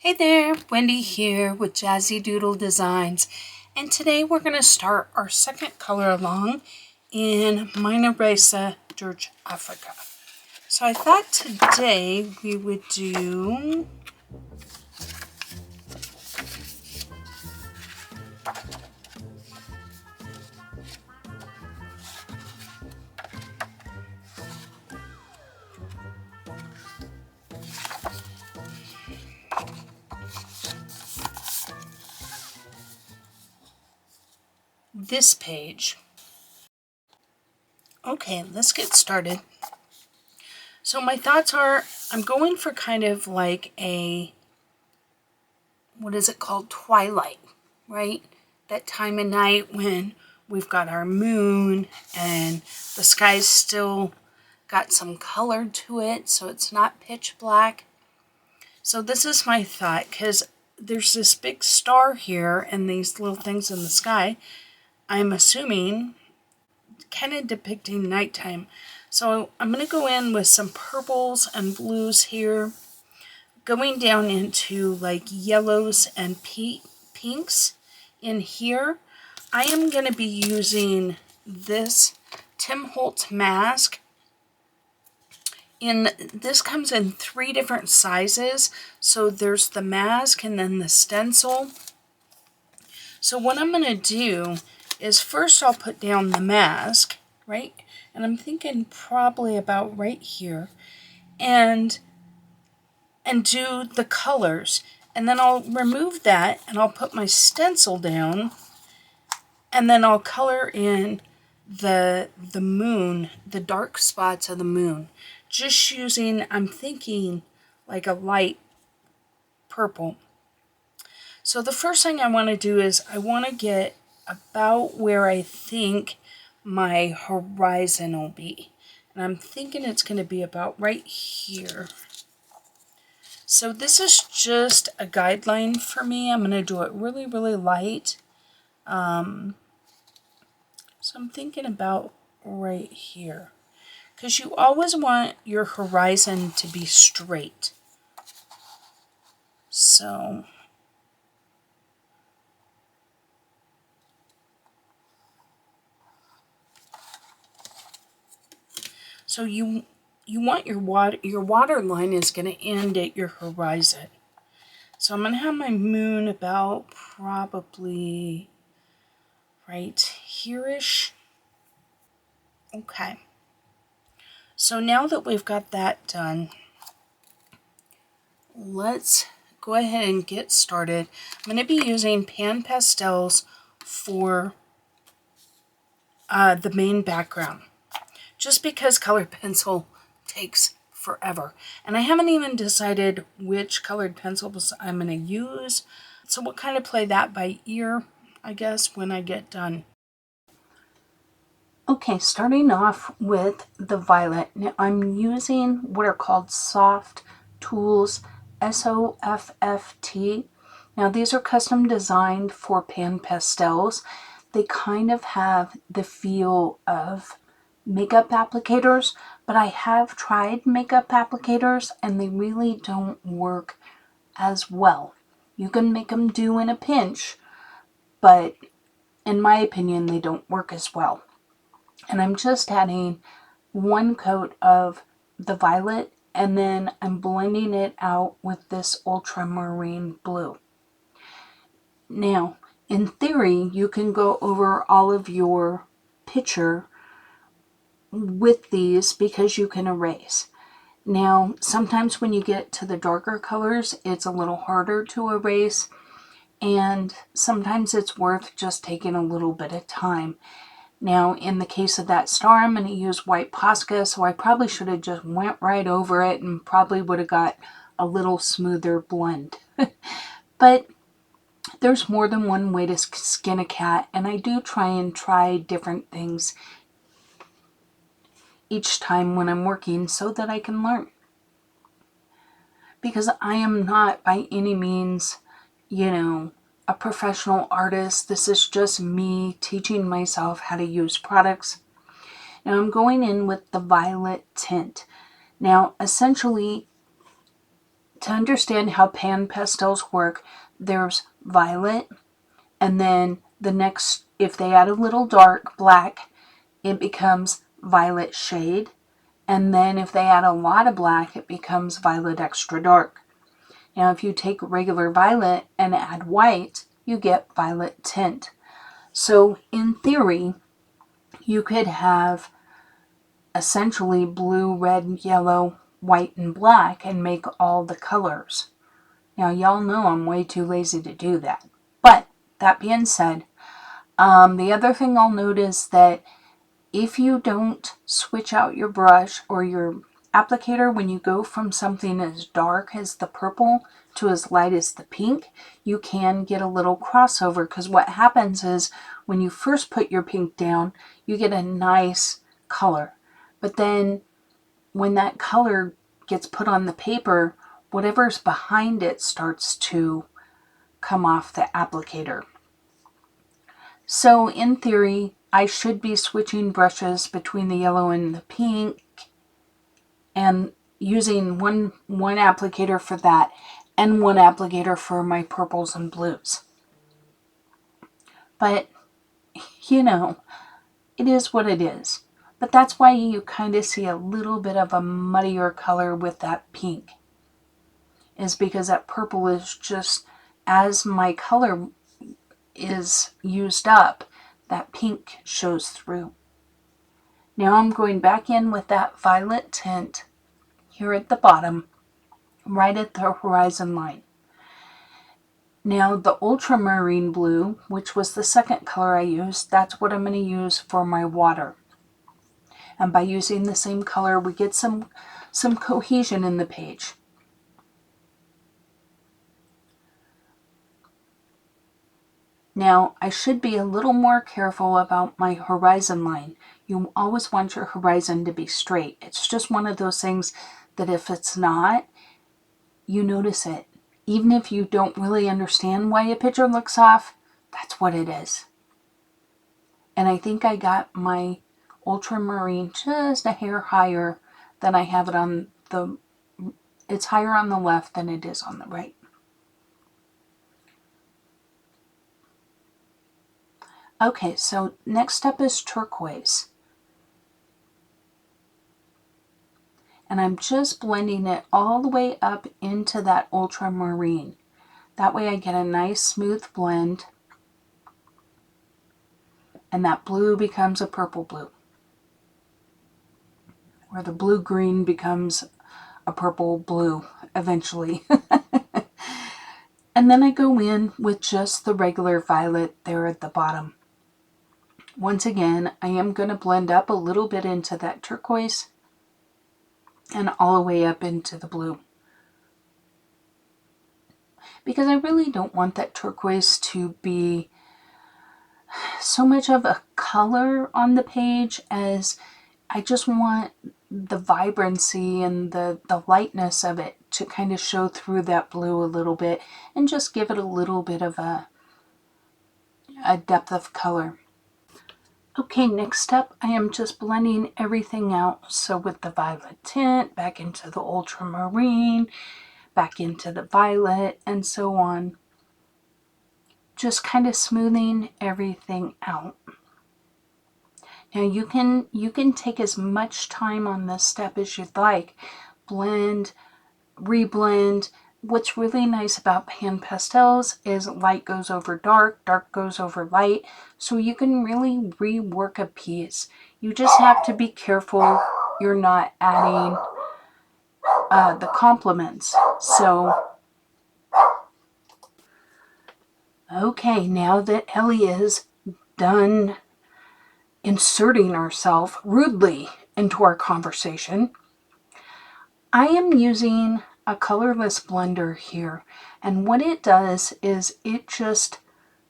Hey there, Wendy here with Jazzydoodledesigns, and today we're going to start our second color along in Meine Reise, durch Afrika. So I thought today we would do this page. Okay, let's get started. So my thoughts are, I'm going for kind of like a, what is it called, twilight, right? That time of night when we've got our moon and the sky's still got some color to it, so it's not pitch black. So this is my thought, because there's this big star here and these little things in the sky. I'm assuming kind of depicting nighttime. So I'm going to go in with some purples and blues here, going down into like yellows and pinks in here. I am going to be using this Tim Holtz mask. This comes in 3 different sizes. So there's the mask and then the stencil. So what I'm going to do is first I'll put down the mask, right? And I'm thinking probably about right here. And do the colors. And then I'll remove that and I'll put my stencil down. And then I'll color in the moon, the dark spots of the moon. Just using, I'm thinking, like a light purple. So the first thing I want to do is I want to get about where I think my horizon will be. And I'm thinking it's going to be about right here. So this is just a guideline for me. I'm going to do it really, really light. So I'm thinking about right here. Because you always want your horizon to be straight. So you want your water line is going to end at your horizon. So I'm going to have my moon about probably right here-ish. Okay. So now that we've got that done, let's go ahead and get started. I'm going to be using pan pastels for the main background, just because colored pencil takes forever. And I haven't even decided which colored pencils I'm going to use, so we'll kind of play that by ear, I guess, when I get done. Okay, starting off with the violet. Now I'm using what are called soft tools, SOFFT. Now these are custom designed for pan pastels. They kind of have the feel of makeup applicators, but I have tried makeup applicators and they really don't work as well. You can make them do in a pinch, but in my opinion, they don't work as well. And I'm just adding 1 coat of the violet, and then I'm blending it out with this ultramarine blue. Now, in theory, you can go over all of your picture with these because you can erase. Now, sometimes when you get to the darker colors, it's a little harder to erase, and sometimes it's worth just taking a little bit of time. Now, in the case of that star, I'm going to use white Posca, so I probably should have just went right over it and probably would have got a little smoother blend. But there's more than one way to skin a cat, and I do try different things each time when I'm working so that I can learn. Because I am not by any means, a professional artist. This is just me teaching myself how to use products. Now I'm going in with the violet tint. Now essentially to understand how pan pastels work, there's violet, and then the next, if they add a little dark black, it becomes violet shade. And then if they add a lot of black, it becomes violet extra dark. Now, if you take regular violet and add white, you get violet tint. So in theory, you could have essentially blue, red, yellow, white, and black and make all the colors. Now, y'all know I'm way too lazy to do that. But that being said, the other thing I'll note is that if you don't switch out your brush or your applicator when you go from something as dark as the purple to as light as the pink, you can get a little crossover, because what happens is when you first put your pink down, you get a nice color. But then when that color gets put on the paper, whatever's behind it starts to come off the applicator. So in theory, I should be switching brushes between the yellow and the pink and using one applicator for that and one applicator for my purples and blues. But, you know, it is what it is. But that's why you kind of see a little bit of a muddier color with that pink, is because that purple is just, as my color is used up, that pink shows through. Now I'm going back in with that violet tint here at the bottom, right at the horizon line. Now the ultramarine blue, which was the second color I used, that's what I'm going to use for my water. And by using the same color, we get some cohesion in the page. Now, I should be a little more careful about my horizon line. You always want your horizon to be straight. It's just one of those things that if it's not, you notice it. Even if you don't really understand why a picture looks off, that's what it is. And I think I got my ultramarine just a hair higher than I have it on the, it's higher on the left than it is on the right. Okay, so next up is turquoise. And I'm just blending it all the way up into that ultramarine. That way I get a nice smooth blend, and that blue becomes a purple blue. Or the blue-green becomes a purple blue eventually. And then I go in with just the regular violet there at the bottom. Once again, I am going to blend up a little bit into that turquoise and all the way up into the blue, because I really don't want that turquoise to be so much of a color on the page, as I just want the vibrancy and the lightness of it to kind of show through that blue a little bit and just give it a little bit of a depth of color. Okay, next up, I am just blending everything out. So with the violet tint, back into the ultramarine, back into the violet, and so on. Just kind of smoothing everything out. Now you can take as much time on this step as you'd like. Blend, reblend. What's really nice about pan pastels is light goes over dark, dark goes over light, so you can really rework a piece. You just have to be careful you're not adding the complements. So, okay, now that Ellie is done inserting herself rudely into our conversation, I am using a colorless blender here, and what it does is it just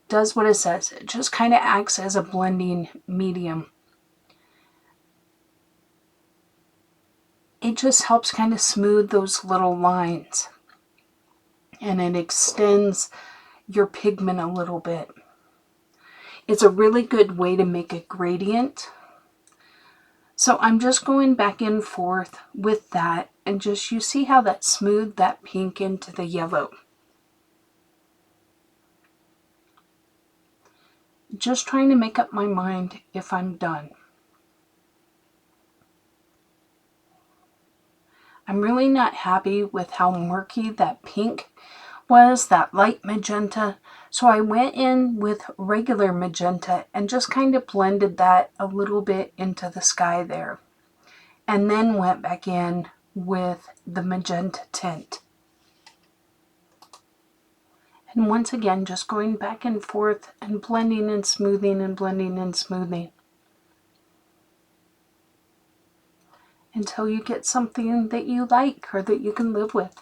does what it says. It just kind of acts as a blending medium. It just helps kind of smooth those little lines, and it extends your pigment a little bit. It's a really good way to make a gradient. So I'm just going back and forth with that and just, you see how that smoothed that pink into the yellow. Just trying to make up my mind if I'm done. I'm really not happy with how murky that pink was, that light magenta. So I went in with regular magenta and just kind of blended that a little bit into the sky there. And then went back in with the magenta tint. And once again, just going back and forth and blending and smoothing and blending and smoothing, until you get something that you like or that you can live with.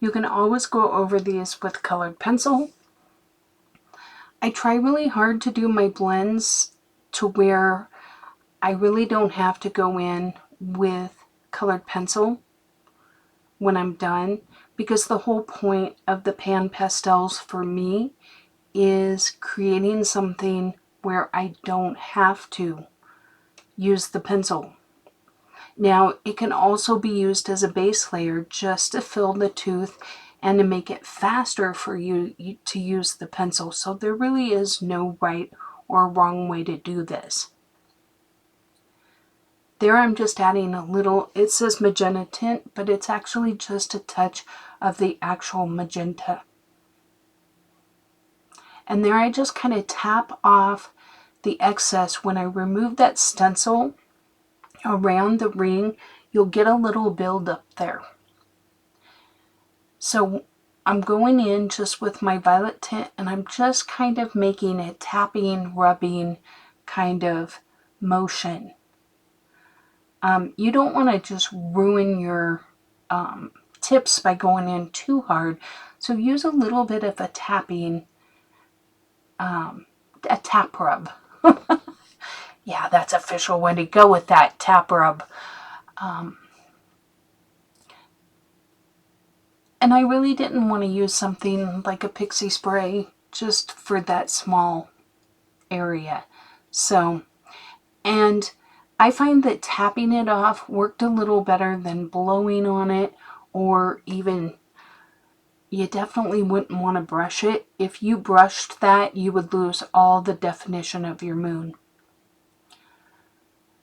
You can always go over these with colored pencil. I try really hard to do my blends to where I really don't have to go in with colored pencil when I'm done, because the whole point of the pan pastels for me is creating something where I don't have to use the pencil. Now, it can also be used as a base layer just to fill the tooth and to make it faster for you to use the pencil. So there really is no right or wrong way to do this. There I'm just adding a little, it says magenta tint, but it's actually just a touch of the actual magenta. And there I just kind of tap off the excess. When I remove that stencil around the ring, you'll get a little buildup there. So I'm going in just with my violet tint, and I'm just kind of making a tapping, rubbing kind of motion. You don't want to just ruin your tips by going in too hard. So use a little bit of a tapping, a tap rub. Yeah, that's official way to go with that, tap rub. And I really didn't want to use something like a pixie spray just for that small area. So, and I find that tapping it off worked a little better than blowing on it, or even, you definitely wouldn't want to brush it. If you brushed that, you would lose all the definition of your moon.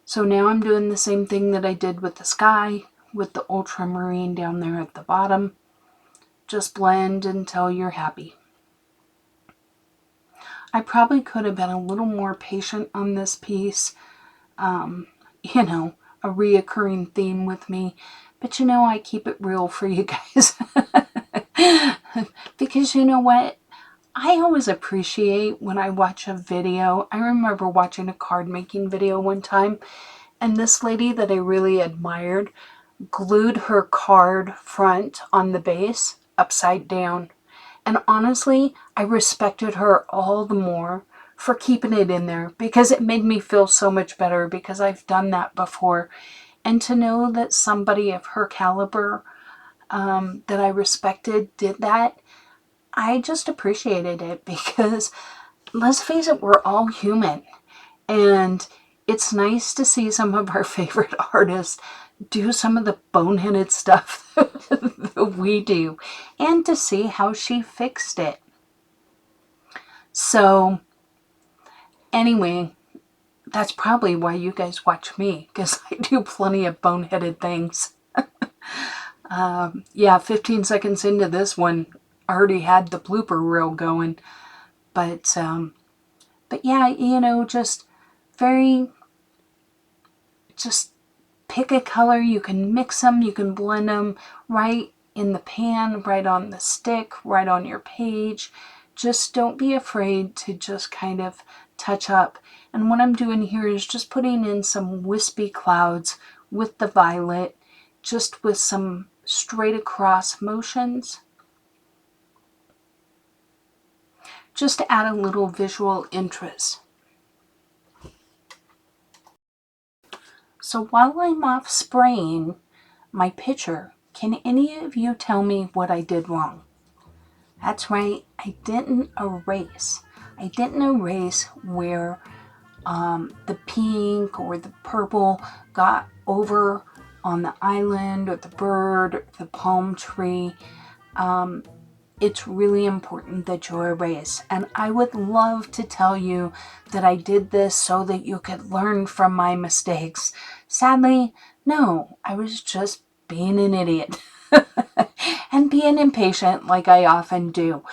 So now I'm doing the same thing that I did with the sky, with the ultramarine down there at the bottom. Just blend until you're happy. I probably could have been a little more patient on this piece. You know, a reoccurring theme with me. But you know, I keep it real for you guys. Because you know what? I always appreciate when I watch a video. I remember watching a card making video one time, and this lady that I really admired glued her card front on the base upside down. And honestly, I respected her all the more for keeping it in there, because it made me feel so much better, because I've done that before. And to know that somebody of her caliber that I respected did that, I just appreciated it, because let's face it, we're all human. And it's nice to see some of our favorite artists do some of the boneheaded stuff that we do, and to see how she fixed it. So anyway, that's probably why you guys watch me, because I do plenty of boneheaded things. Yeah, 15 seconds into this one, I already had the blooper reel going. But yeah, you know, just pick a color. You can mix them, you can blend them right in the pan, right on the stick, right on your page. Just don't be afraid to just kind of touch up. And what I'm doing here is just putting in some wispy clouds with the violet, just with some straight across motions, just to add a little visual interest. So while I'm off spraying my picture, can any of you tell me what I did wrong? That's right, I didn't erase. I didn't erase where the pink or the purple got over on the island or the bird or the palm tree, it's really important that you erase. And I would love to tell you that I did this so that you could learn from my mistakes. Sadly, no, I was just being an idiot and being impatient like I often do.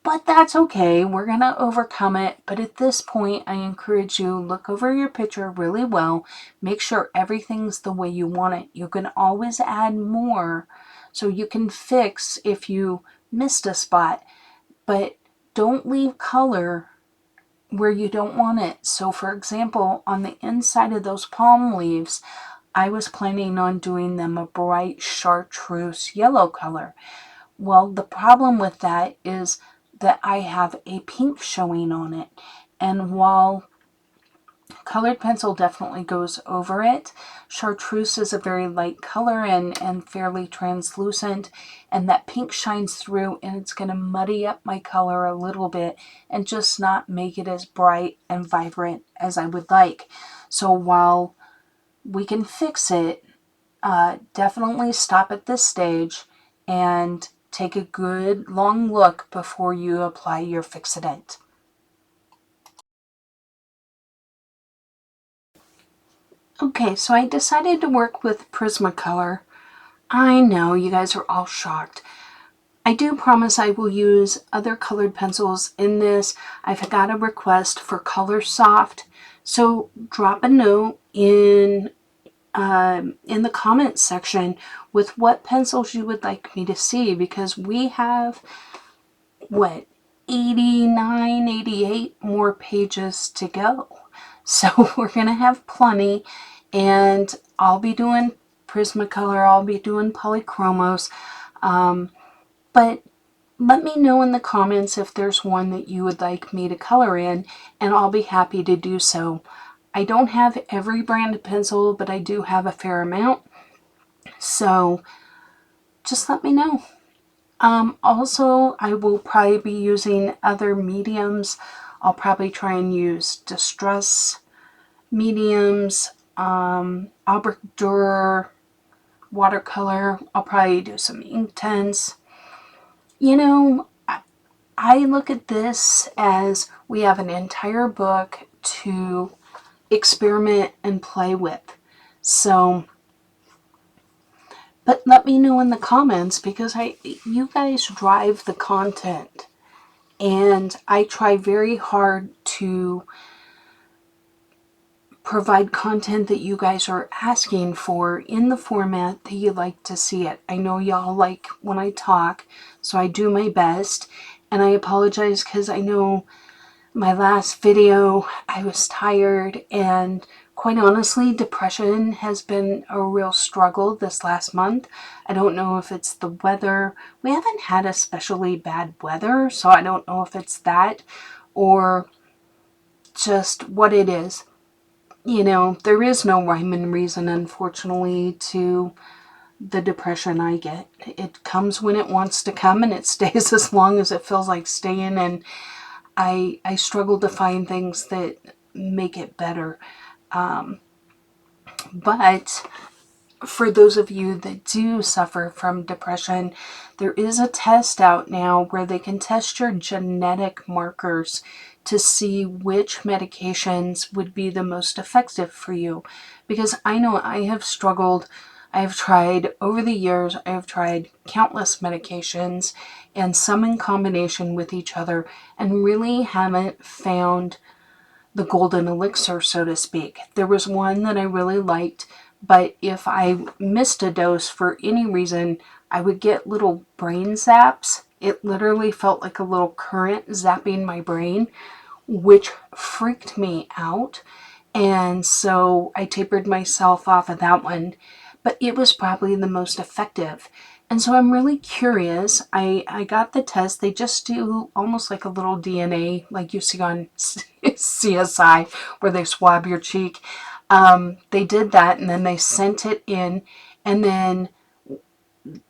But that's okay. We're going to overcome it. But at this point, I encourage you, look over your picture really well. Make sure everything's the way you want it. You can always add more so you can fix if you missed a spot. But don't leave color where you don't want it. So for example, on the inside of those palm leaves, I was planning on doing them a bright chartreuse yellow color. Well, the problem with that is that I have a pink showing on it. And while colored pencil definitely goes over it, chartreuse is a very light color and fairly translucent. And that pink shines through and it's going to muddy up my color a little bit and just not make it as bright and vibrant as I would like. So while we can fix it, definitely stop at this stage and take a good long look before you apply your fixidant. Okay, so I decided to work with Prismacolor. I know you guys are all shocked. I do promise I will use other colored pencils in this. I've got a request for Color Soft, so drop a note in the comments section with what pencils you would like me to see, because we have, what, 89, 88 more pages to go. So we're going to have plenty, and I'll be doing Prismacolor, I'll be doing polychromos, but let me know in the comments if there's one that you would like me to color in, and I'll be happy to do so. I don't have every brand of pencil, but I do have a fair amount, so just let me know. Also, I will probably be using other mediums. I'll probably try and use distress mediums, Albrecht Dürer, watercolor. I'll probably do some ink tints. You know, I look at this as we have an entire book to experiment and play with. So, but let me know in the comments, because you guys drive the content. And I try very hard to provide content that you guys are asking for in the format that you like to see it. I know y'all like when I talk, so I do my best. And I apologize because I know my last video, I was tired, and quite honestly, depression has been a real struggle this last month. I don't know if it's the weather. We haven't had especially bad weather, so I don't know if it's that or just what it is. You know, there is no rhyme and reason, unfortunately, to the depression I get. It comes when it wants to come, and it stays as long as it feels like staying, and I struggle to find things that make it better. But for those of you that do suffer from depression, there is a test out now where they can test your genetic markers to see which medications would be the most effective for you. Because I know I have struggled. I have tried, over the years, I have tried countless medications, and some in combination with each other, and really haven't found the golden elixir, so to speak. There was one that I really liked, but if I missed a dose for any reason, I would get little brain zaps. It literally felt like a little current zapping my brain, which freaked me out. And so I tapered myself off of that one, but it was probably the most effective. And so I'm really curious. I got the test. They just do almost like a little DNA, like you see on CSI, where they swab your cheek. They did that, and then they sent it in, and then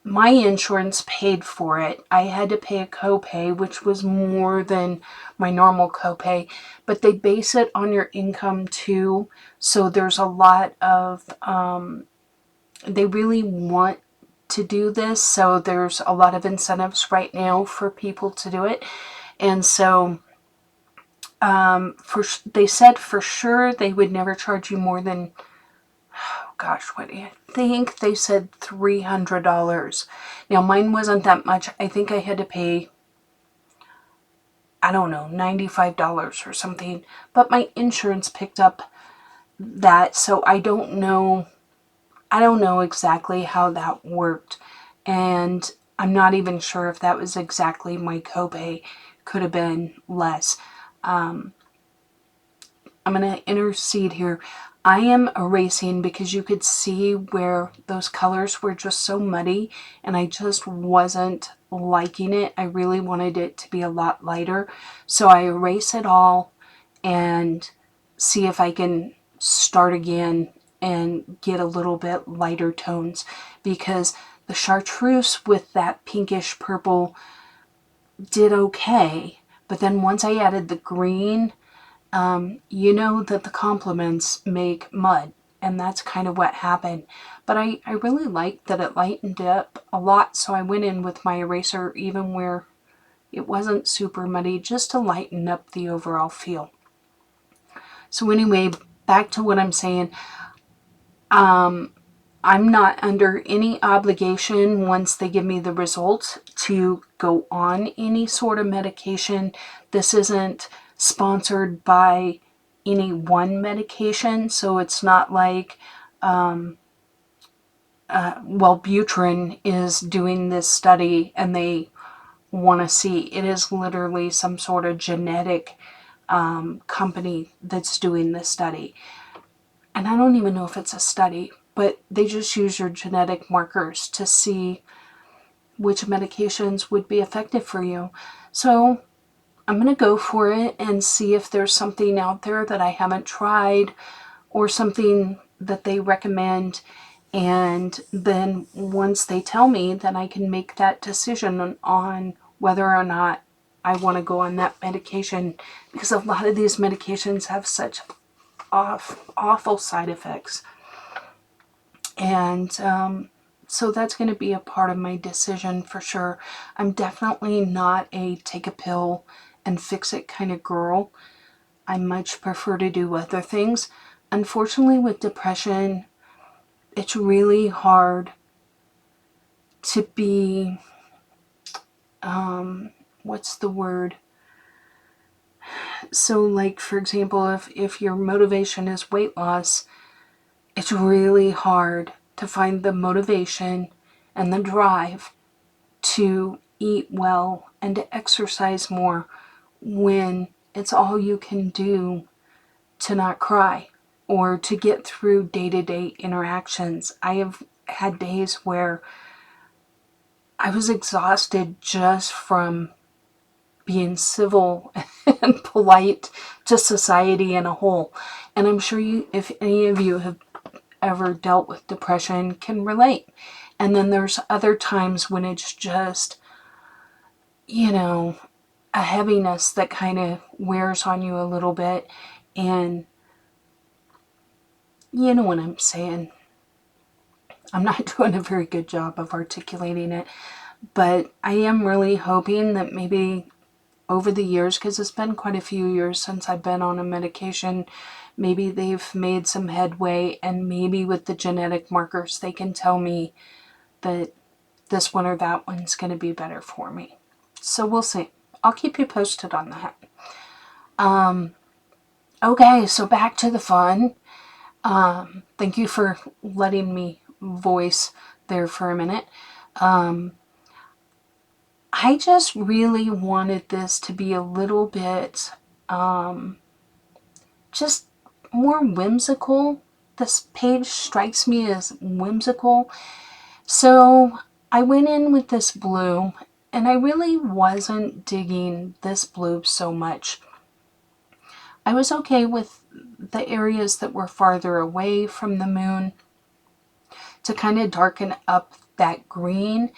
my insurance paid for it. I had to pay a copay, which was more than my normal copay, but they base it on your income too. So there's a lot of they really want to do this, so there's a lot of incentives right now for people to do it. And so they said for sure they would never charge you more than, oh gosh, what do you think? They said $300. Now mine wasn't that much. I think I had to pay, I don't know, $95 or something, but my insurance picked up that, so I don't know exactly how that worked, and I'm not even sure if that was exactly my copay. Could have been less. I'm going to intercede here. I am erasing because you could see where those colors were just so muddy, and I just wasn't liking it. I really wanted it to be a lot lighter. So I erase it all and see if I can start again and get a little bit lighter tones, because the chartreuse with that pinkish purple did okay. But then once I added the green, you know that the complements make mud, and that's kind of what happened. But I really liked that it lightened up a lot, so I went in with my eraser even where it wasn't super muddy, just to lighten up the overall feel. So anyway, back to what I'm saying. I'm not under any obligation once they give me the results to go on any sort of medication. This isn't sponsored by any one medication, so it's not like, Wellbutrin is doing this study and they want to see. It is literally some sort of genetic company that's doing this study. And I don't even know if it's a study, but they just use your genetic markers to see which medications would be effective for you. So I'm going to go for it and see if there's something out there that I haven't tried or something that they recommend. And then once they tell me, then I can make that decision on whether or not I want to go on that medication, because a lot of these medications have such awful side effects. And so that's going to be a part of my decision for sure. I'm definitely not a take a pill and fix it kind of girl. I much prefer to do other things. Unfortunately, with depression, it's really hard to be, what's the word? So like, for example, if your motivation is weight loss, it's really hard to find the motivation and the drive to eat well and to exercise more when it's all you can do to not cry or to get through day-to-day interactions. I have had days where I was exhausted just from being civil and polite to society in a whole. And I'm sure if any of you have ever dealt with depression, can relate. And then there's other times when it's just, you know, a heaviness that kind of wears on you a little bit. And you know what I'm saying. I'm not doing a very good job of articulating it, but I am really hoping that maybe over the years, because it's been quite a few years since I've been on a medication, maybe they've made some headway, and maybe with the genetic markers they can tell me that this one or that one's going to be better for me. So we'll see. I'll keep you posted on that. Okay, so back to the fun. Thank you for letting me voice there for a minute. I just really wanted this to be a little bit just more whimsical. This page strikes me as whimsical. So I went in with this blue, and I really wasn't digging this blue so much. I was okay with the areas that were farther away from the moon to kind of darken up that green,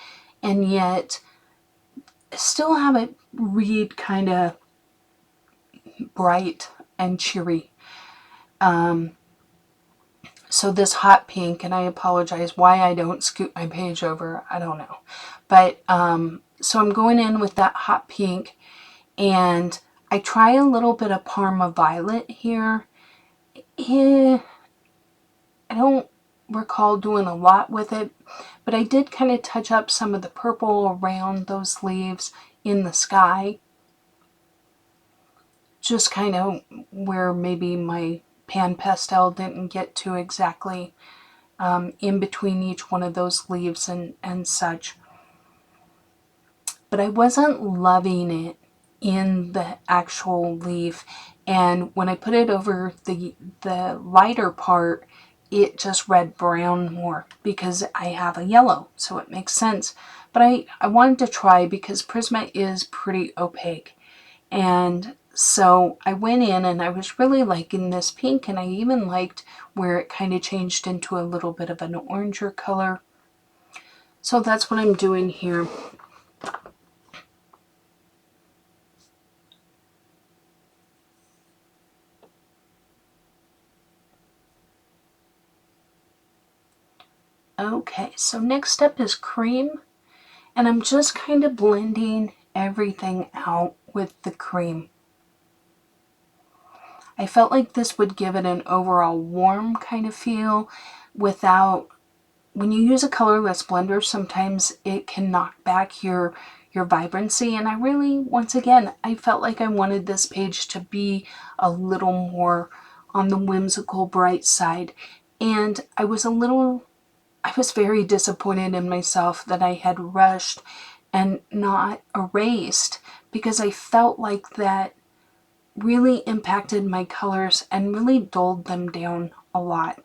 and yet still have it read kind of bright and cheery. So this hot pink, and I apologize why I don't scoot my page over, I don't know. But so I'm going in with that hot pink, and I try a little bit of Parma Violet here. I don't recall doing a lot with it, but I did kind of touch up some of the purple around those leaves in the sky. Just kind of where maybe my pan pastel didn't get to exactly in between each one of those leaves and such. But I wasn't loving it in the actual leaf, and when I put it over the lighter part, it just read brown more because I have a yellow, so it makes sense. But I wanted to try because Prisma is pretty opaque, and so I went in and I was really liking this pink, and I even liked where it kind of changed into a little bit of an oranger color. So that's what I'm doing here. Okay, so next step is cream, and I'm just kind of blending everything out with the cream. I felt like this would give it an overall warm kind of feel without, when you use a colorless blender, sometimes it can knock back your vibrancy, and I really, once again, I felt like I wanted this page to be a little more on the whimsical bright side, and I was very disappointed in myself that I had rushed and not erased, because I felt like that really impacted my colors and really dulled them down a lot.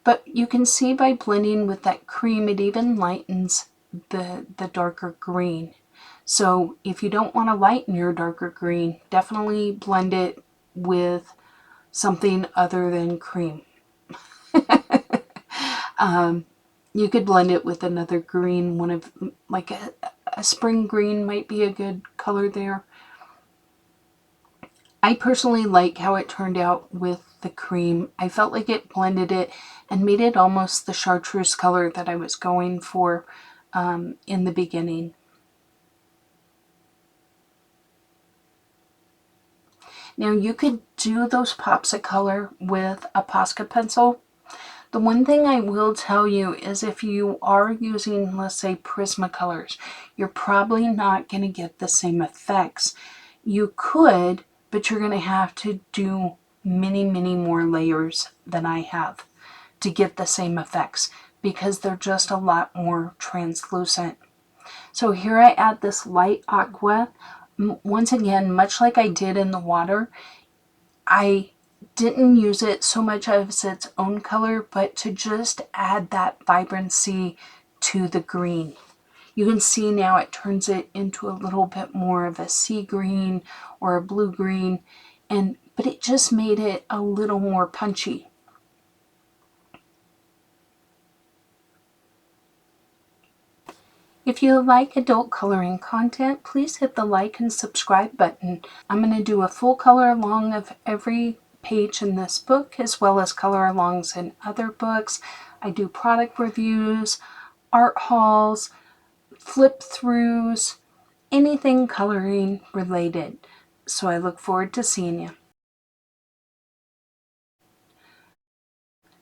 But you can see by blending with that cream, it even lightens the darker green. So if you don't want to lighten your darker green, definitely blend it with something other than cream. You could blend it with another green, one of like a spring green might be a good color there. I personally like how it turned out with the cream. I felt like it blended it and made it almost the chartreuse color that I was going for in the beginning. Now you could do those pops of color with a Posca pencil. The one thing I will tell you is if you are using, let's say, Prismacolors, you're probably not going to get the same effects. You could, but you're going to have to do many, many more layers than I have to get the same effects because they're just a lot more translucent. So here I add this light aqua. Once again, much like I did in the water, I didn't use it so much as its own color, but to just add that vibrancy to the green. You can see now it turns it into a little bit more of a sea green or a blue green, but it just made it a little more punchy. If you like adult coloring content, please hit the like and subscribe button. I'm going to do a full color along of every page in this book, as well as color alongs in other books. I do product reviews, art hauls, flip throughs, anything coloring related. So I look forward to seeing you.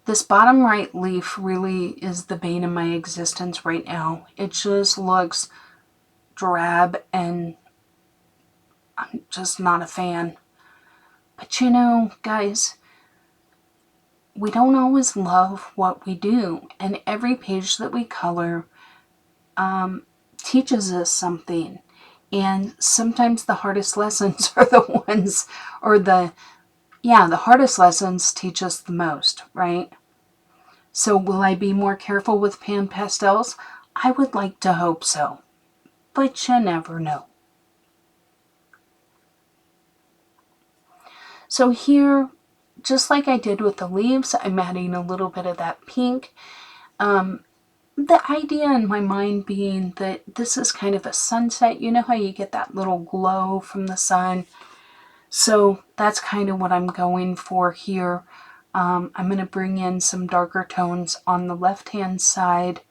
This bottom right leaf really is the bane of my existence right now. It just looks drab and I'm just not a fan. But you know, guys, we don't always love what we do, and every page that we color teaches us something. And sometimes the hardest lessons are the ones, or the hardest lessons teach us the most, right? So will I be more careful with pan pastels? I would like to hope so, but you never know. So here, just like I did with the leaves, I'm adding a little bit of that pink. The idea in my mind being that this is kind of a sunset. You know how you get that little glow from the sun? So that's kind of what I'm going for here. I'm going to bring in some darker tones on the left-hand side.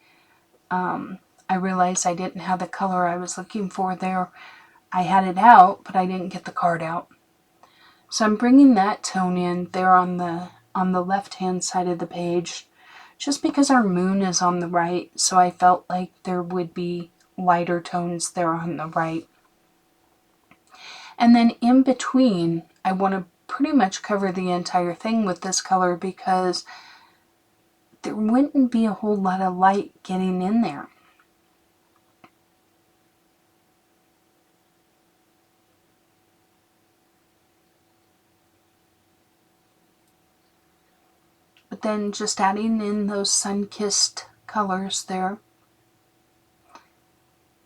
I realized I didn't have the color I was looking for there. I had it out, but I didn't get the card out. So I'm bringing that tone in there on the left-hand side of the page, just because our moon is on the right, so I felt like there would be lighter tones there on the right. And then in between, I want to pretty much cover the entire thing with this color because there wouldn't be a whole lot of light getting in there. But then just adding in those sun-kissed colors there,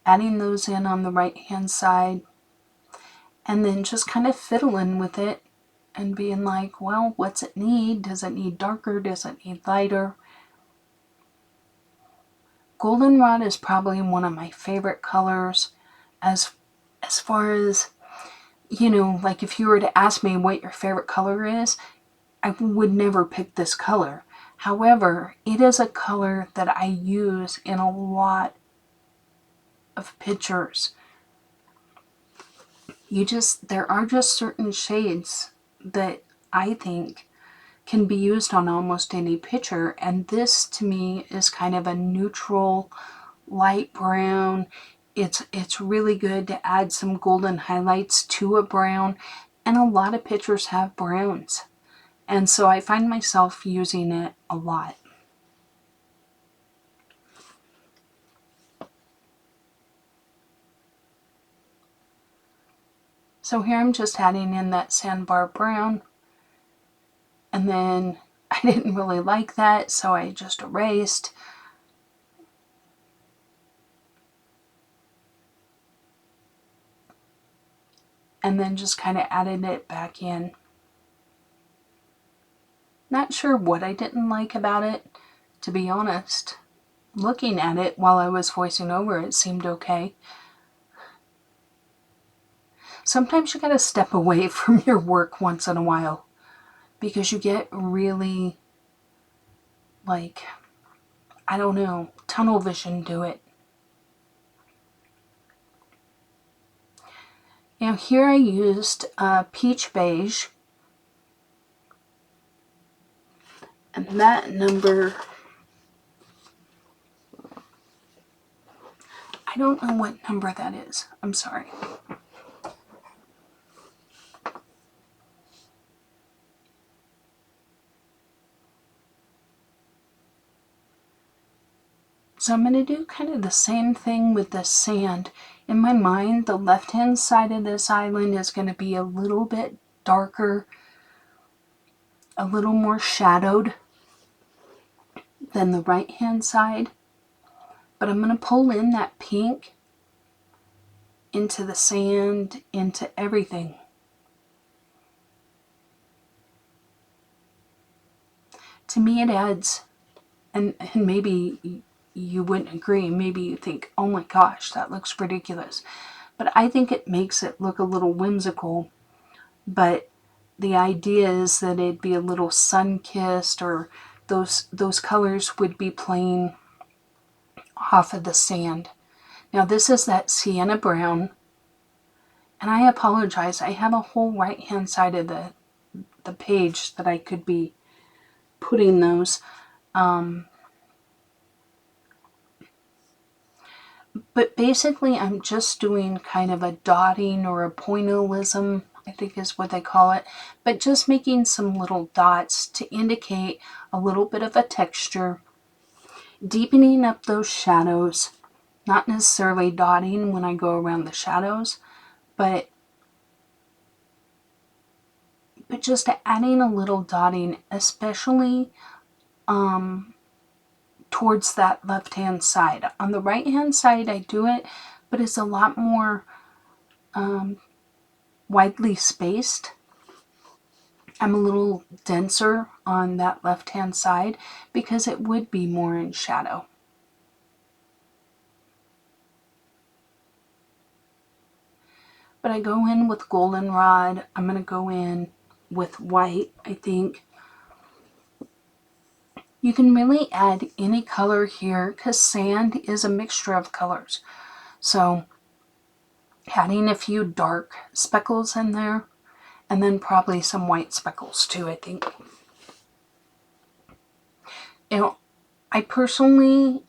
adding those in on the right-hand side, and then just kind of fiddling with it and being like, well, what's it need? Does it need darker? Does it need lighter? Goldenrod is probably one of my favorite colors as far as, you know, like if you were to ask me what your favorite color is, I would never pick this color. However, it is a color that I use in a lot of pictures. There are just certain shades that I think can be used on almost any picture, and this to me is kind of a neutral light brown. It's really good to add some golden highlights to a brown, and a lot of pictures have browns. And so I find myself using it a lot. So here I'm just adding in that sandbar brown. And then I didn't really like that, so I just erased. And then just kind of added it back in. Not sure what I didn't like about it, to be honest. Looking at it while I was voicing over, it seemed okay. Sometimes you gotta step away from your work once in a while because you get really, like, I don't know, tunnel vision to it. Now here I used peach beige, and that number, I don't know what number that is. I'm sorry. So I'm going to do kind of the same thing with the sand. In my mind, the left-hand side of this island is going to be a little bit darker, a little more shadowed than the right-hand side. But I'm going to pull in that pink into the sand, into everything. To me, it adds, and maybe you wouldn't agree. Maybe you think, oh my gosh, that looks ridiculous. But I think it makes it look a little whimsical. But the idea is that it'd be a little sun-kissed, or those colors would be playing off of the sand. Now this is that sienna brown. And I apologize, I have a whole right-hand side of the page that I could be putting those. But basically I'm just doing kind of a dotting or a pointillism, I think is what they call it, but just making some little dots to indicate a little bit of a texture, deepening up those shadows, not necessarily dotting when I go around the shadows, but just adding a little dotting, especially towards that left-hand side. On the right-hand side I do it, but it's a lot more widely spaced. I'm a little denser on that left-hand side because it would be more in shadow. But I go in with goldenrod. I'm going to go in with white, I think. You can really add any color here because sand is a mixture of colors. So adding a few dark speckles in there, and then probably some white speckles too, I think. You know, I personally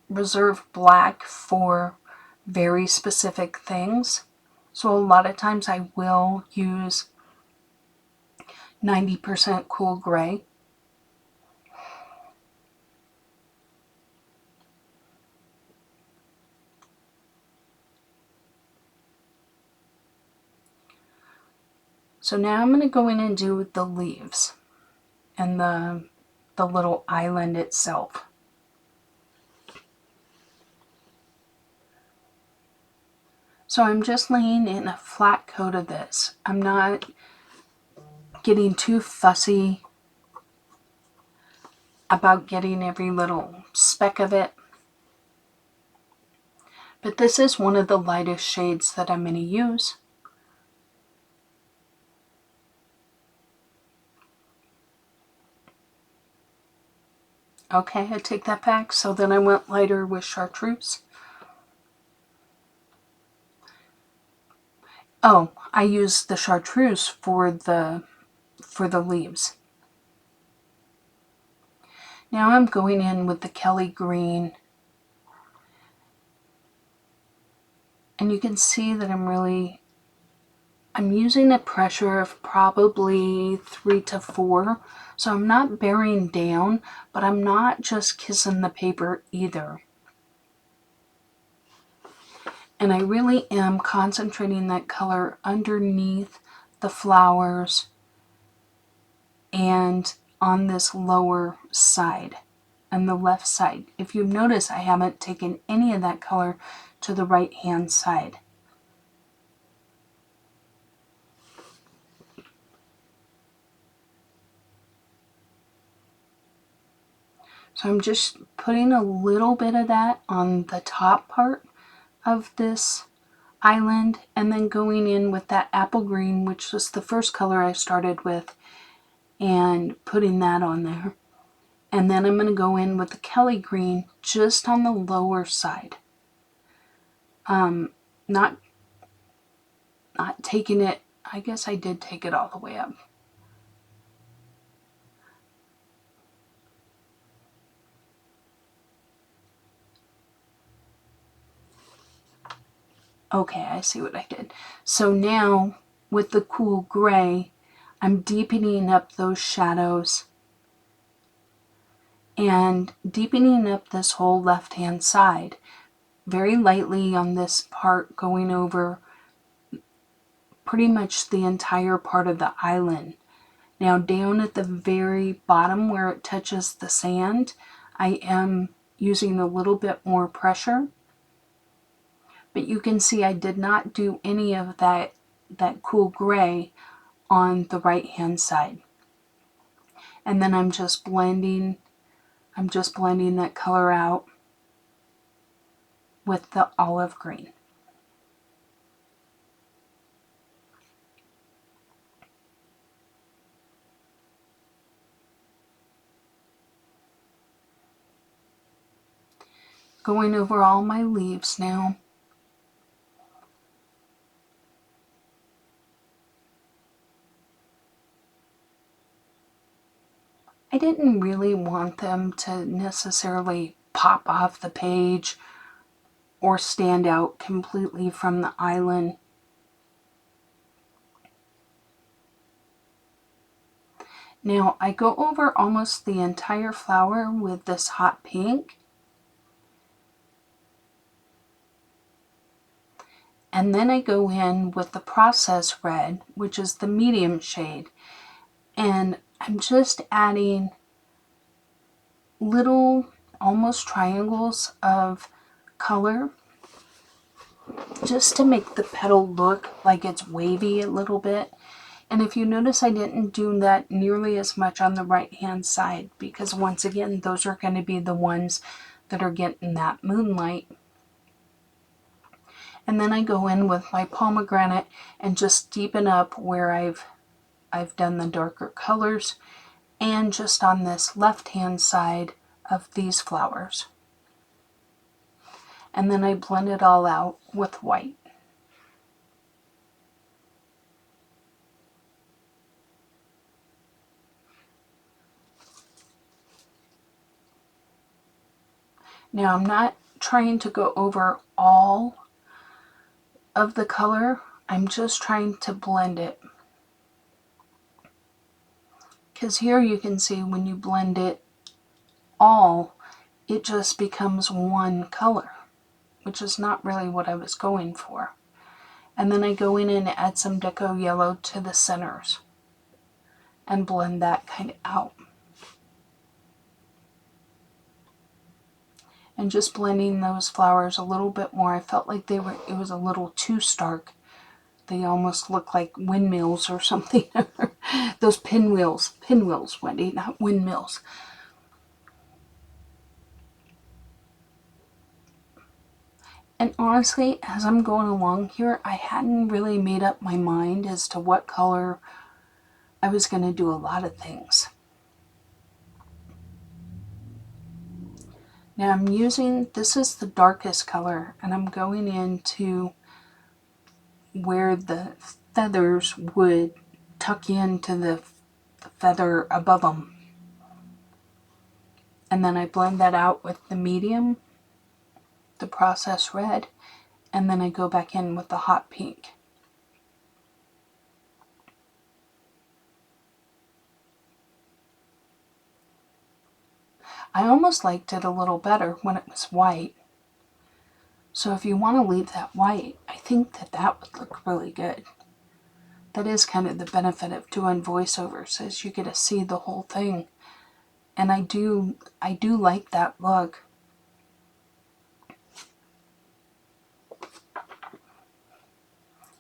reserve black for very specific things. So a lot of times I will use 90% cool gray. So now I'm going to go in and do the leaves and the little island itself. So I'm just laying in a flat coat of this. I'm not getting too fussy about getting every little speck of it. But this is one of the lightest shades that I'm going to use. Okay, I take that back. So then I went lighter with chartreuse. Oh, I used the chartreuse for the leaves. Now I'm going in with the Kelly green. And you can see that I'm using a pressure of probably 3 to 4. So I'm not bearing down, but I'm not just kissing the paper either. And I really am concentrating that color underneath the flowers and on this lower side and the left side. If you notice, I haven't taken any of that color to the right hand side. So I'm just putting a little bit of that on the top part of this island and then going in with that apple green, which was the first color I started with, and putting that on there. And then I'm going to go in with the Kelly green just on the lower side. Not taking it, I guess I did take it all the way up. Okay, I see what I did. So now with the cool gray, I'm deepening up those shadows and deepening up this whole left-hand side. Very lightly on this part, going over pretty much the entire part of the island. Now down at the very bottom where it touches the sand, I am using a little bit more pressure. But you can see I did not do any of that cool gray on the right hand side. And then I'm just blending that color out with the olive green. Going over all my leaves now. I didn't really want them to necessarily pop off the page or stand out completely from the island. Now I go over almost the entire flower with this hot pink. And then I go in with the process red, which is the medium shade. And I'm just adding little, almost triangles of color just to make the petal look like it's wavy a little bit. And if you notice, I didn't do that nearly as much on the right hand side because once again, those are going to be the ones that are getting that moonlight. And then I go in with my pomegranate and just deepen up where I've done the darker colors and just on this left-hand side of these flowers. And then I blend it all out with white. Now I'm not trying to go over all of the color, I'm just trying to blend it. Because here you can see when you blend it all, it just becomes one color, which is not really what I was going for. And then I go in and add some deco yellow to the centers and blend that kind of out. And just blending those flowers a little bit more. I felt like it was a little too stark. They almost look like windmills or something. Those pinwheels, Wendy, not windmills. And honestly, as I'm going along here, I hadn't really made up my mind as to what color I was going to do a lot of things. Now I'm using, this is the darkest color, and I'm going into where the feathers would tuck into the feather above them. And then I blend that out with the medium, the processed red, and then I go back in with the hot pink. I almost liked it a little better when it was white. So if you want to leave that white, I think that would look really good. That is kind of the benefit of doing voiceovers, is you get to see the whole thing. And I do like that look.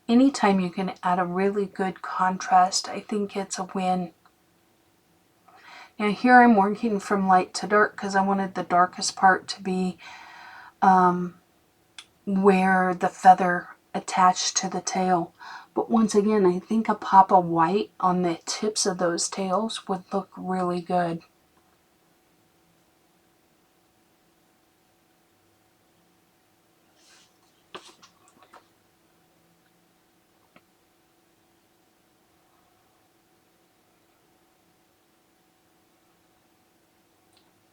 Anytime you can add a really good contrast, I think it's a win. Now here I'm working from light to dark because I wanted the darkest part to be where the feather attached to the tail. But once again, I think a pop of white on the tips of those tails would look really good.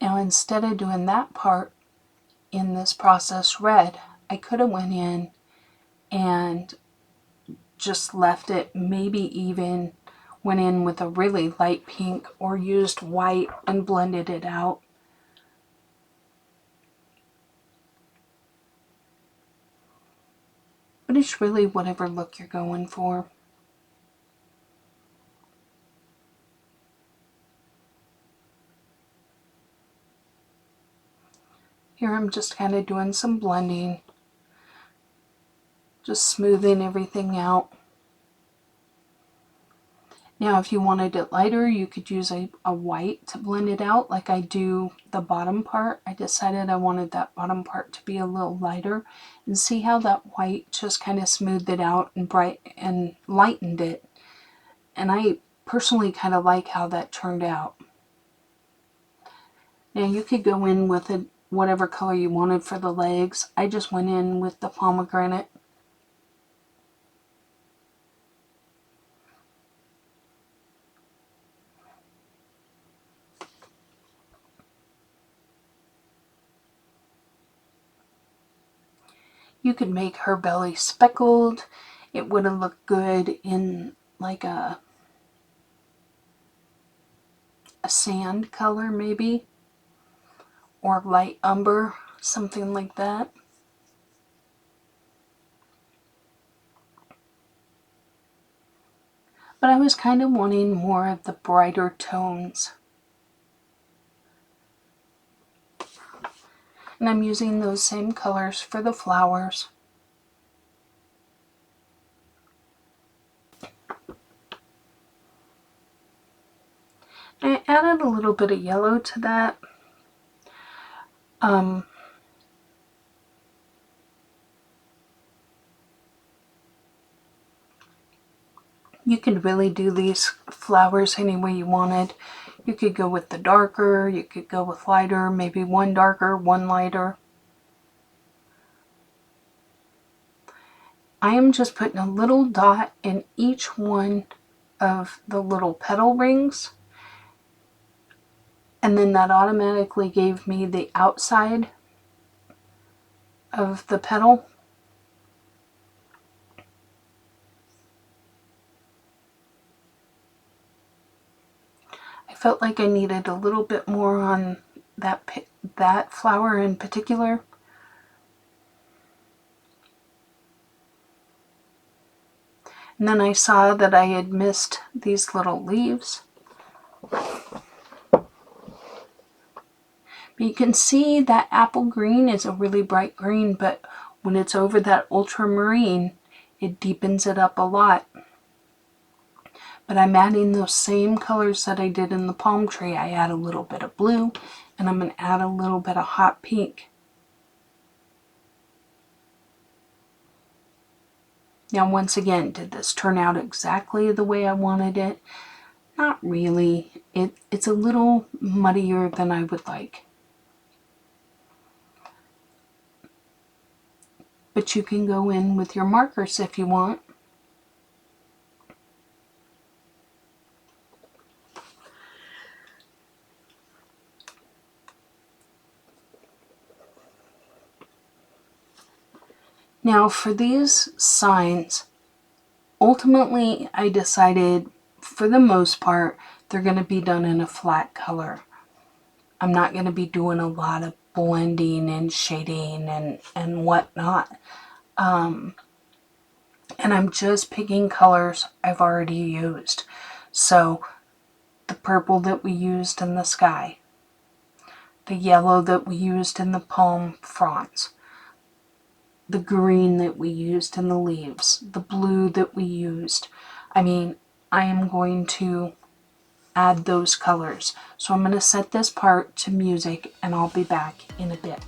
Now instead of doing that part in this processed red, I could have went in and just left it, maybe even went in with a really light pink or used white and blended it out. But it's really whatever look you're going for. Here I'm just kind of doing some blending, just smoothing everything out. Now if you wanted it lighter, you could use a white to blend it out like I do the bottom part. I decided I wanted that bottom part to be a little lighter, and see how that white just kind of smoothed it out and lightened it. And I personally kind of like how that turned out. Now you could go in with whatever color you wanted for the legs. I just went in with the pomegranate. You could make her belly speckled. It would have looked good in like a sand color maybe, or light umber, something like that. But I was kind of wanting more of the brighter tones. And I'm using those same colors for the flowers. I added a little bit of yellow to that. You could really do these flowers any way you wanted. You could go with the darker, you could go with lighter, maybe one darker, one lighter. I am just putting a little dot in each one of the little petal rings, and then that automatically gave me the outside of the petal. I felt like I needed a little bit more on that flower in particular. And then I saw that I had missed these little leaves. But you can see that apple green is a really bright green, but when it's over that ultramarine, it deepens it up a lot. But I'm adding those same colors that I did in the palm tree. I add a little bit of blue, and I'm going to add a little bit of hot pink. Now, once again, did this turn out exactly the way I wanted it? Not really. It's a little muddier than I would like. But you can go in with your markers if you want. Now for these signs, ultimately I decided for the most part they're going to be done in a flat color. I'm not going to be doing a lot of blending and shading and whatnot. And I'm just picking colors I've already used. So the purple that we used in the sky, the yellow that we used in the palm fronds, the green that we used in the leaves, the blue that we used. I mean, I am going to add those colors. So I'm going to set this part to music and I'll be back in a bit.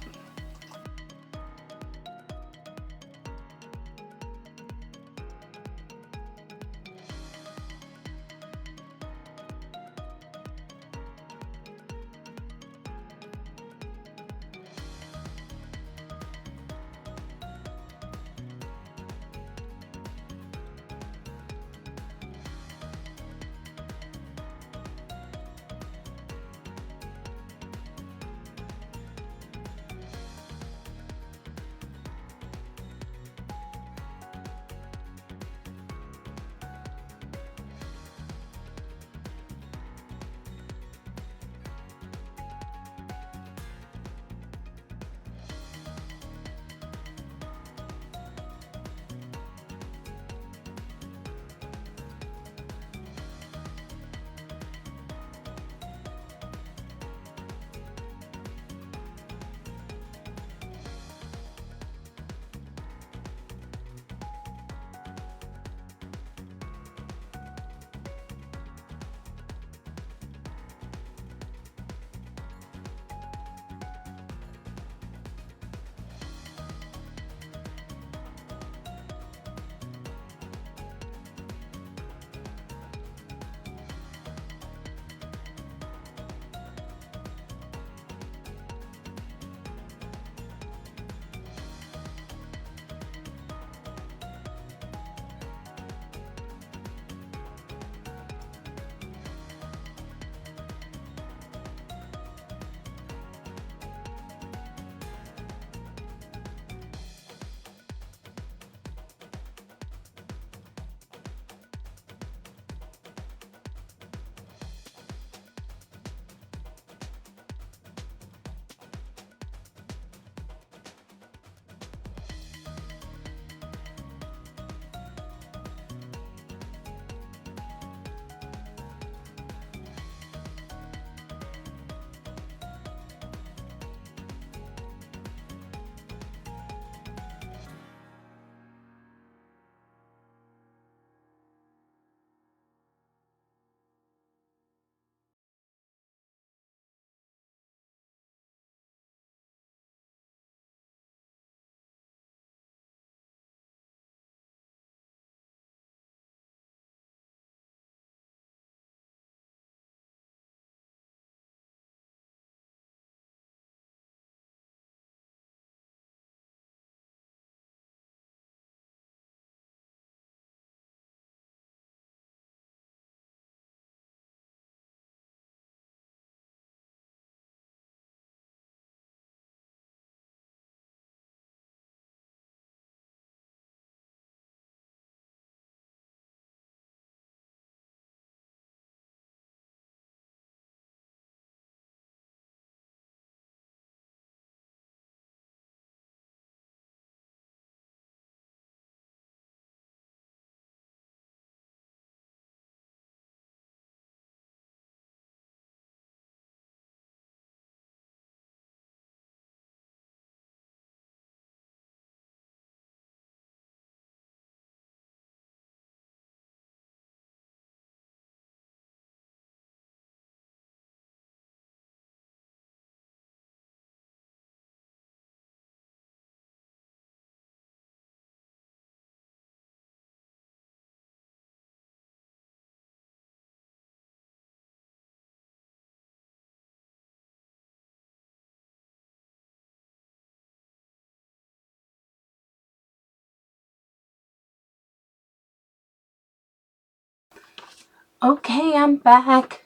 Okay, I'm back.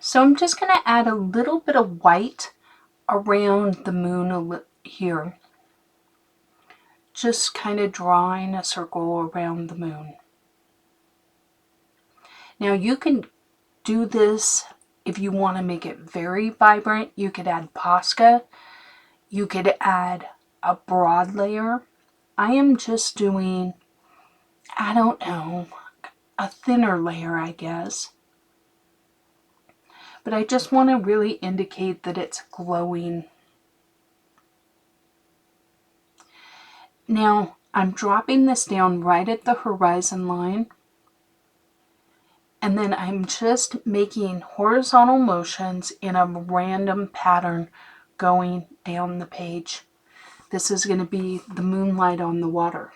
So I'm just going to add a little bit of white around the moon here. Just kind of drawing a circle around the moon. Now you can do this if you want to make it very vibrant. You could add Posca. You could add a broad layer. I am just doing, I don't know, a thinner layer, I guess. But I just want to really indicate that it's glowing. Now, I'm dropping this down right at the horizon line. And then I'm just making horizontal motions in a random pattern going down the page. This is going to be the moonlight on the water.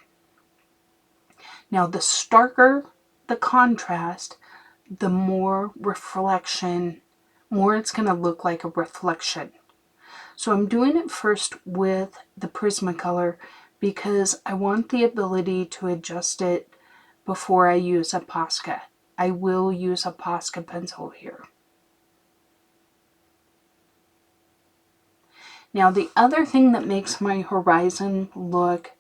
Now, the starker the contrast, the more reflection, more it's going to look like a reflection. So I'm doing it first with the Prismacolor because I want the ability to adjust it before I use a Posca. I will use a Posca pencil here. Now the other thing that makes my horizon look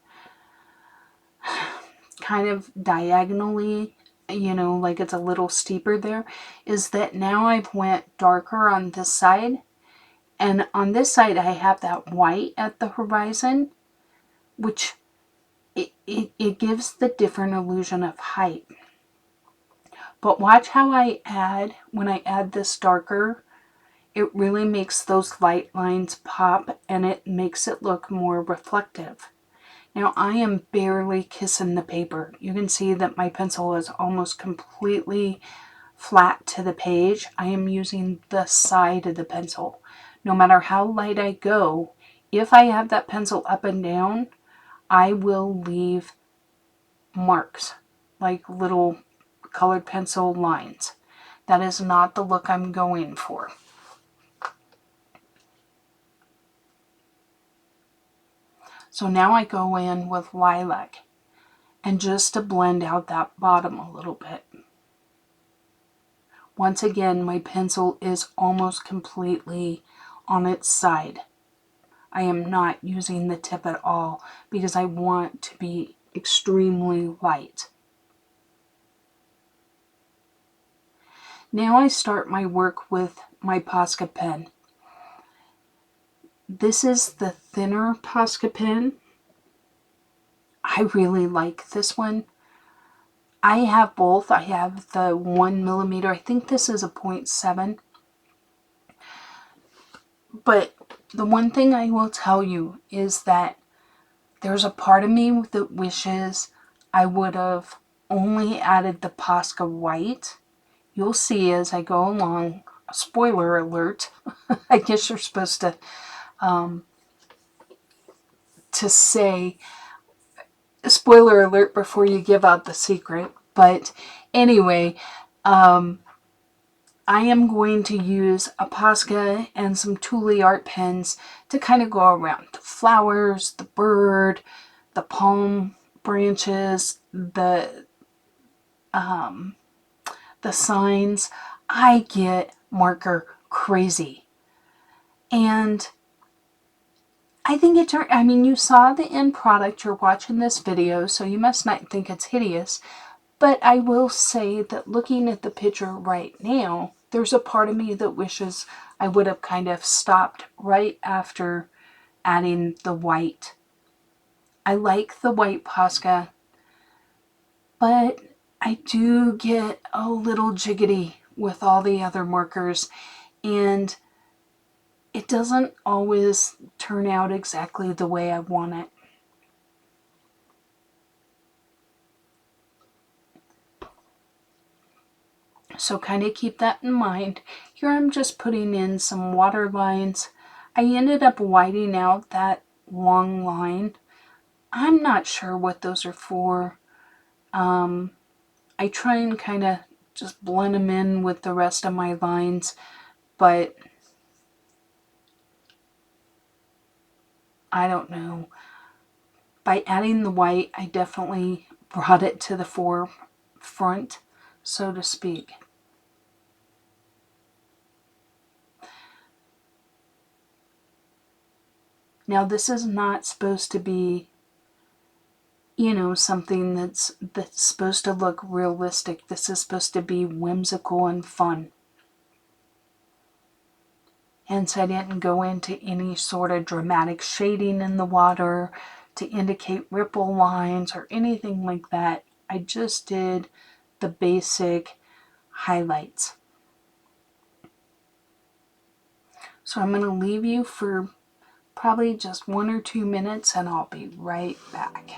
kind of diagonally, like it's a little steeper there, is that now I've went darker on this side. And on this side I have that white at the horizon, which it gives the different illusion of height. But watch how when I add this darker, it really makes those light lines pop and it makes it look more reflective. Now I am barely kissing the paper. You can see that my pencil is almost completely flat to the page. I am using the side of the pencil. No matter how light I go, if I have that pencil up and down, I will leave marks, like little colored pencil lines. That is not the look I'm going for. So now I go in with lilac, and just to blend out that bottom a little bit. Once again, my pencil is almost completely on its side. I am not using the tip at all because I want to be extremely light. Now I start my work with my Posca pen. This is the thinner Posca pen. I really like this one. I have both. I have the 1mm. I think this is a 0.7. But the one thing I will tell you is that there's a part of me that wishes I would have only added the Posca white. You'll see as I go along. Spoiler alert. I guess you're supposed to say spoiler alert before you give out the secret. But anyway, I am going to use a Posca and some Thule art pens to kind of go around the flowers, the bird, the palm branches, the signs. I get marker crazy. And I think you saw the end product. You're watching this video, so you must not think it's hideous. But I will say that looking at the picture right now, there's a part of me that wishes I would have kind of stopped right after adding the white. I like the white Posca, but I do get a little jiggity with all the other markers, and it doesn't always turn out exactly the way I want it. So kind of keep that in mind. Here I'm just putting in some water lines. I ended up whiting out that long line. I'm not sure what those are for. I try and kind of just blend them in with the rest of my lines, but I don't know. By adding the white, I definitely brought it to the forefront, so to speak. Now, this is not supposed to be, something that's supposed to look realistic. This is supposed to be whimsical and fun. Hence, I didn't go into any sort of dramatic shading in the water to indicate ripple lines or anything like that. I just did the basic highlights. So I'm going to leave you for probably just 1 or 2 minutes and I'll be right back.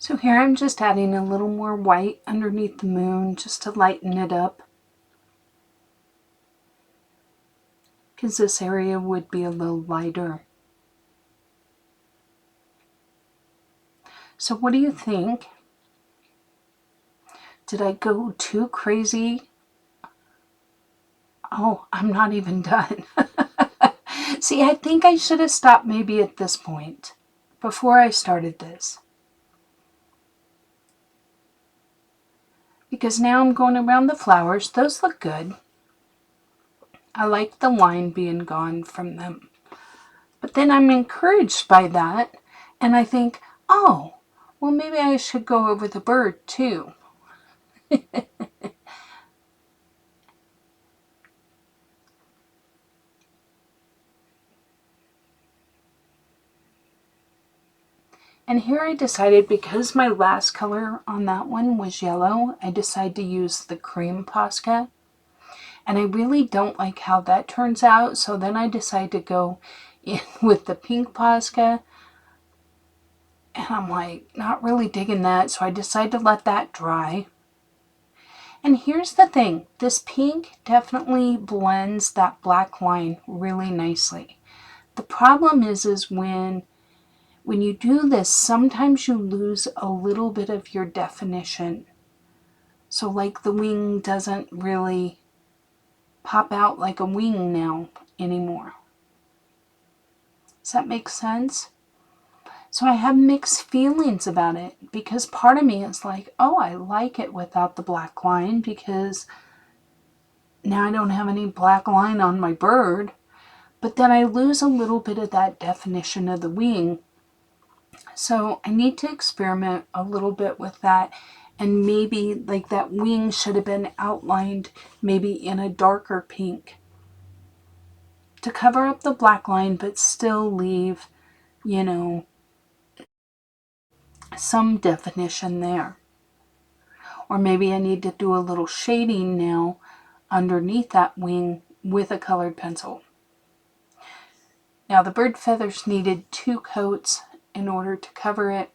So here I'm just adding a little more white underneath the moon just to lighten it up, because this area would be a little lighter. So what do you think? Did I go too crazy? Oh, I'm not even done. See, I think I should have stopped maybe at this point before I started this. Because now I'm going around the flowers. Those look good. I like the line being gone from them. But then I'm encouraged by that, and I think, oh, well, maybe I should go over the bird too. And here I decided, because my last color on that one was yellow, I decided to use the cream Posca. And I really don't like how that turns out, so then I decided to go in with the pink Posca. And I'm like, not really digging that, so I decided to let that dry. And here's the thing, this pink definitely blends that black line really nicely. The problem is when you do this, sometimes you lose a little bit of your definition. So like the wing doesn't really pop out like a wing now anymore. Does that make sense? So I have mixed feelings about it, because part of me is like, oh, I like it without the black line, because now I don't have any black line on my bird. But then I lose a little bit of that definition of the wing. So I need to experiment a little bit with that, and maybe like that wing should have been outlined maybe in a darker pink to cover up the black line, but still leave, you know, some definition there. Or maybe I need to do a little shading now underneath that wing with a colored pencil. Now the bird feathers needed 2 coats in order to cover it.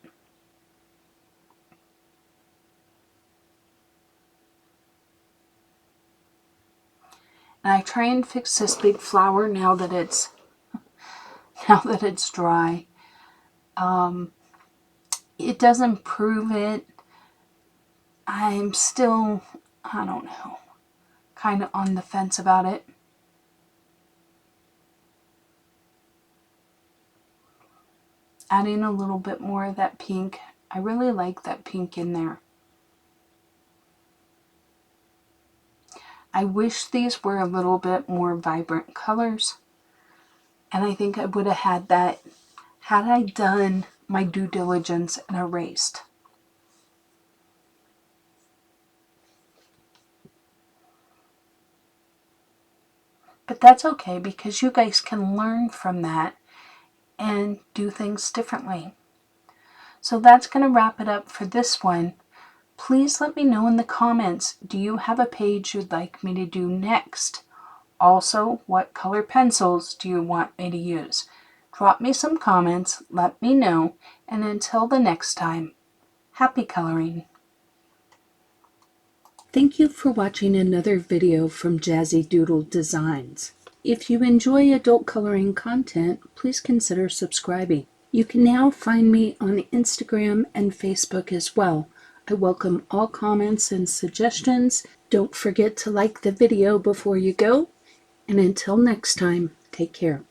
And I try and fix this big flower now that it's dry. It doesn't improve it. I'm still, I don't know, kind of on the fence about it. Adding a little bit more of that pink. I really like that pink in there. I wish these were a little bit more vibrant colors. And I think I would have had that had I done my due diligence and erased. But that's okay, because you guys can learn from that and do things differently. So that's going to wrap it up for this one. Please let me know in the comments, do you have a page you'd like me to do next? Also, what color pencils do you want me to use? Drop me some comments, let me know, and until the next time, happy coloring! Thank you for watching another video from Jazzydoodledesigns. If you enjoy adult coloring content, please consider subscribing. You can now find me on Instagram and Facebook as well. I welcome all comments and suggestions. Don't forget to like the video before you go. And until next time, take care.